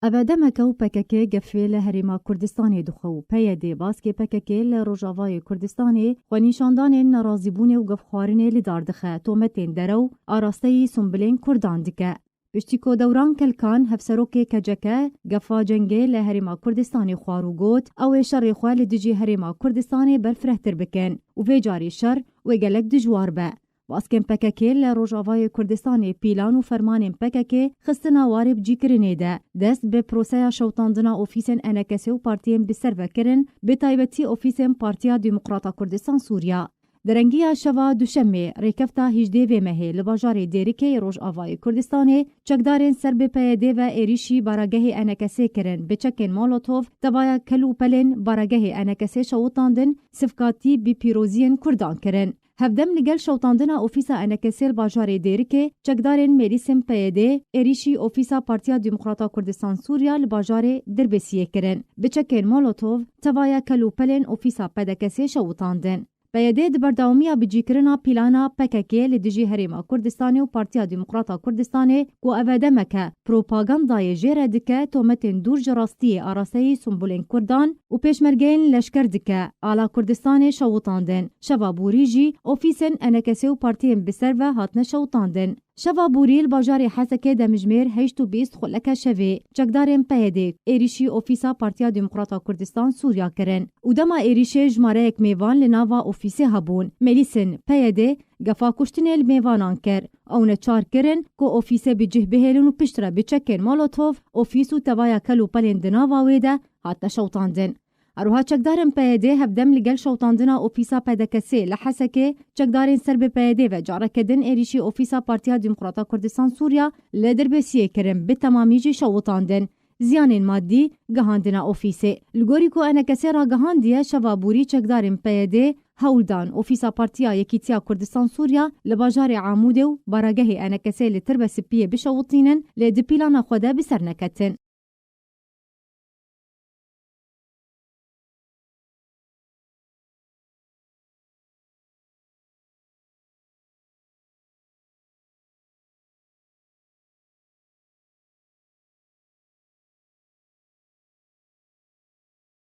ئەبەدەمەکە و پەکەکێ گەفێ لە هەرێما کوردستانی دخە و پەیەدێ باسکێ پەکەکێ لە ڕۆژاوای کوردستانی خۆنیشاندانێن نەڕازیبوونێ و گەفخوارنێ لێدار دخە تۆمەتێن دەرە و ئاراستەی سومبلێن کوردان دکە. پشتی کۆدەوران کەلکان هەفسەرۆکێ کەجەکە گەفا جەنگێ لە هەرێما کوردستانی خوار و گوت ئەوێ شەڕێ خوا لە دژی هەرێما کوردستانی بەرفرەتر بکەن و vê carî şer wê gelek dijwar be. Baskên PKK li Rojavayê Kurdistanê pîlan û fermanên PKK xistina warê bicîkirinê de dest bi proseya şewtandina ofîsên NKS û partiyên bi ser vekirin, bi taybetî ofîsên Partiya Demokrata Kurdistan Sûriya. Derengiya şeva duşemê rêkefta 18 mehê li bajarê Dêrikê Rojavayê Kurdistanê çekdarên ser bi PYD ve êrişî baragehê NKSê kirin bi çekên Molotov tevaya kel û pelên baragehê NKSê şewitandin sifkatî bi pîroziyên Kurdan kirin. Hevdem li gel şewtandina ofîsa NKSê li bajarê Dêrikê çekdarên melîsên PYD êrişî ofîsa Partiya Demokrata Kurdistan Sûriya li bajarê Dirbêsiyê kirin. Bi çekên Molotov tevaya kel û pelên ofîsa PDKSê şewitandin. PYD di berdawamiya bicîkirina pîlana PKK li dijî Herêma Kurdistanê û Partiya Demokrata Kurdistanê ku evedemeke propagandayê jê re dike tometên dûr ji rastiyê arasteyî Sumbulên Kurdan û pêşmergeyên leşker dike ala Kurdistanê şewitandin. Şeva Bûrî jî ofîsên NKS û partiyên bi ser ve hatine şewitandin. Şeva Bûrî li bajarê Hesekê demijmêr 28 xuleke şevê çekdarên PYD êrişî ofîsa Partiya Demokrata Kurdistan Sûriya kirin û dema êrişê jmareyek mêvan li nava ofîsê hebûn. Melîsên PYD gefa kuştinê li mêvanan kir. Ew ne çar kirin ku ofîsê bi cih bihêlin û piştre bi çekên Molotov ofîs û tevaya kel û pelên di nava wê de hatine şewtandin. Eroha çekdarên PYD hevdem li gel şewtandina ofîsa PDKSê li Hesekê çekdarên ser bi PYD ve careke din êrişî ofîsa Partiya Demokrata Kurdistan Sûriya li Dirbêsiyê kirin bi temamî jî şewitandin. Ziyanên maddî gihandina ofîsê. Li gorî ku NKS ragihandiye Şeva Bûrî çekdarên PYD hewldan ofîsa Partiya Yekîtiya Kurdistan Sûriya li bajarê Amûdê û baragehê NKS li Tirbesipiyê bişewitînin lê di pîlana xwe de bi ser neketin.